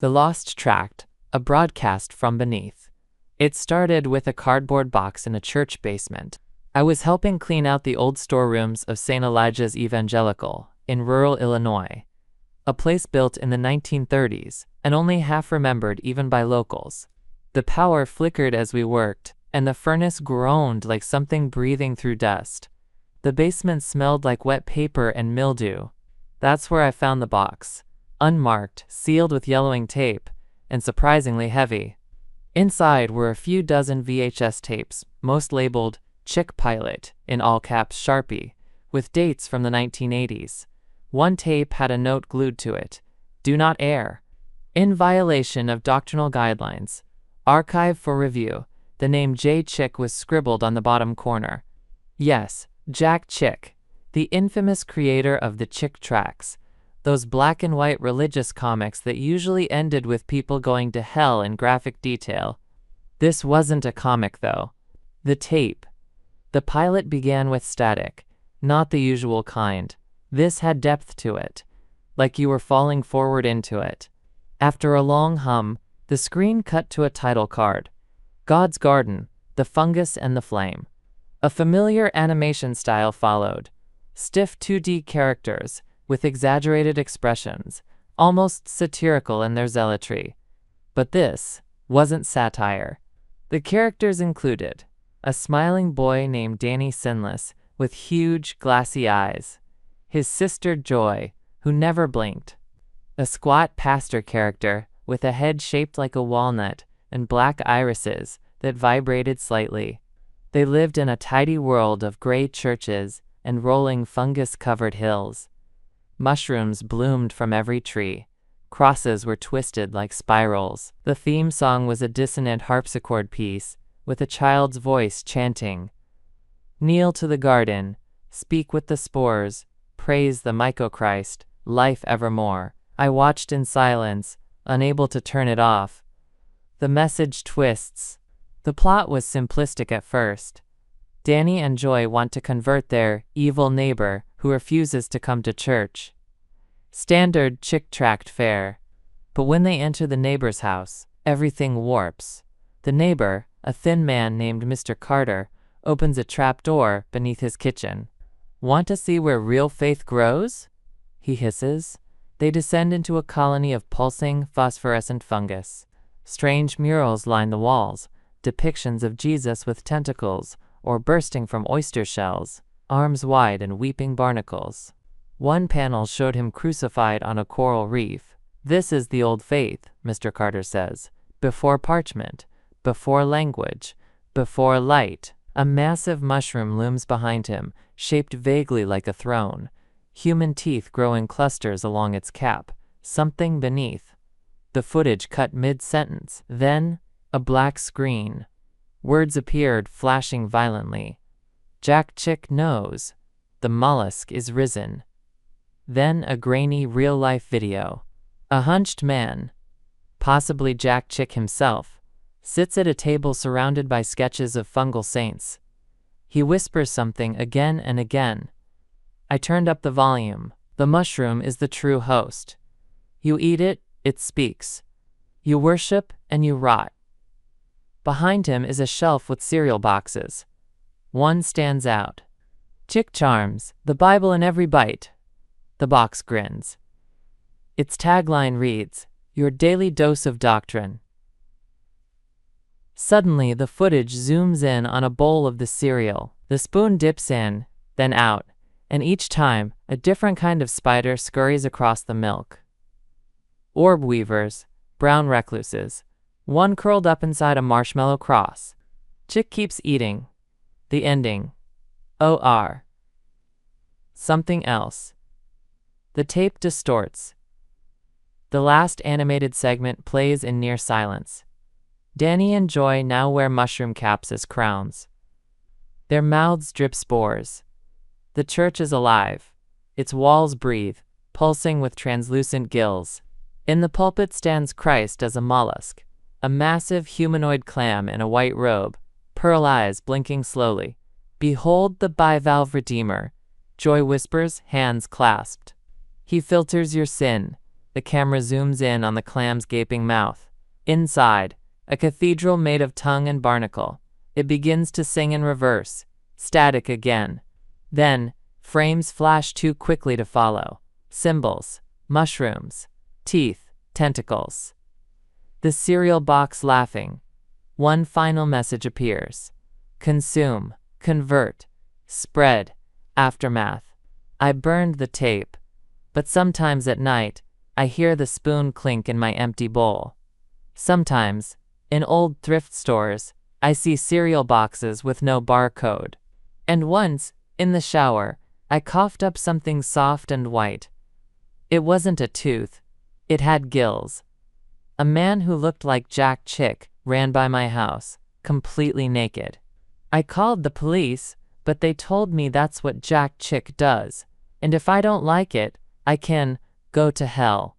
The Lost Tract, a broadcast from beneath. It started with a cardboard box in a church basement. I was helping clean out the old storerooms of St. Elijah's Evangelical in rural Illinois, a place built in the 1930s and only half remembered even by locals. The power flickered as we worked, and the furnace groaned like something breathing through dust. The basement smelled like wet paper and mildew. That's where I found the box, unmarked, sealed with yellowing tape, and surprisingly heavy. Inside were a few dozen VHS tapes, most labeled Chick Pilot in all caps Sharpie, with dates from the 1980s. One tape had a note glued to it: "Do not air. In violation of doctrinal guidelines. Archive for review." The name J. Chick was scribbled on the bottom corner. Yes, Jack Chick, the infamous creator of the Chick tracts, those black and white religious comics that usually ended with people going to hell in graphic detail. This wasn't a comic, though. The tape. The pilot began with static, not the usual kind. This had depth to it, like you were falling forward into it. After a long hum, the screen cut to a title card: God's Garden, The Fungus and the Flame. A familiar animation style followed. Stiff 2D characters, with exaggerated expressions, almost satirical in their zealotry. But this wasn't satire. The characters included a smiling boy named Danny Sinless with huge, glassy eyes, his sister Joy, who never blinked, a squat pastor character with a head shaped like a walnut and black irises that vibrated slightly. They lived in a tidy world of gray churches and rolling fungus-covered hills. Mushrooms bloomed from every tree. Crosses were twisted like spirals. The theme song was a dissonant harpsichord piece, with a child's voice chanting, "Kneel to the garden, speak with the spores, praise the Mycochrist, life evermore." I watched in silence, unable to turn it off. The message twists. The plot was simplistic at first. Danny and Joy want to convert their evil neighbor who refuses to come to church. Standard Chick tract fare. But when they enter the neighbor's house, everything warps. The neighbor, a thin man named Mr. Carter, opens a trap door beneath his kitchen. "Want to see where real faith grows?" he hisses. They descend into a colony of pulsing, phosphorescent fungus. Strange murals line the walls, depictions of Jesus with tentacles or bursting from oyster shells, arms wide and weeping barnacles. One panel showed him crucified on a coral reef. "This is the old faith," Mr. Carter says. "Before parchment, before language, before light." A massive mushroom looms behind him, shaped vaguely like a throne. Human teeth grow in clusters along its cap, something beneath. The footage cut mid-sentence. Then, a black screen. Words appeared, flashing violently. "Jack Chick knows. The mollusk is risen." Then a grainy, real-life video. A hunched man, possibly Jack Chick himself, sits at a table surrounded by sketches of fungal saints. He whispers something again and again. I turned up the volume. The mushroom is the true host. You eat it, it speaks. You worship, and you rot. Behind him is a shelf with cereal boxes. One stands out. "Chick Charms, the Bible in every bite." The box grins. Its tagline reads, "Your daily dose of doctrine." Suddenly, the footage zooms in on a bowl of the cereal. The spoon dips in, then out, and each time, a different kind of spider scurries across the milk. Orb weavers, brown recluses, one curled up inside a marshmallow cross. Chick keeps eating. The ending. OR. Something else. The tape distorts. The last animated segment plays in near silence. Danny and Joy now wear mushroom caps as crowns. Their mouths drip spores. The church is alive. Its walls breathe, pulsing with translucent gills. In the pulpit stands Christ as a mollusk, a massive humanoid clam in a white robe, pearl eyes blinking slowly. "Behold the bivalve Redeemer," Joy whispers, hands clasped. "He filters your sin, The camera zooms in on the clam's gaping mouth. Inside, a cathedral made of tongue and barnacle. It begins to sing in reverse. Static again. Then, frames flash too quickly to follow. Symbols, mushrooms, teeth, tentacles. The cereal box laughing. One final message appears. Consume, convert, spread, aftermath. I burned the tape, but sometimes at night, I hear the spoon clink in my empty bowl. Sometimes, in old thrift stores, I see cereal boxes with no barcode. And once, in the shower, I coughed up something soft and white. It wasn't a tooth. It had gills. A man who looked like Jack Chick ran by my house, completely naked. I called the police, but they told me that's what Jack Chick does, and if I don't like it, I can go to hell.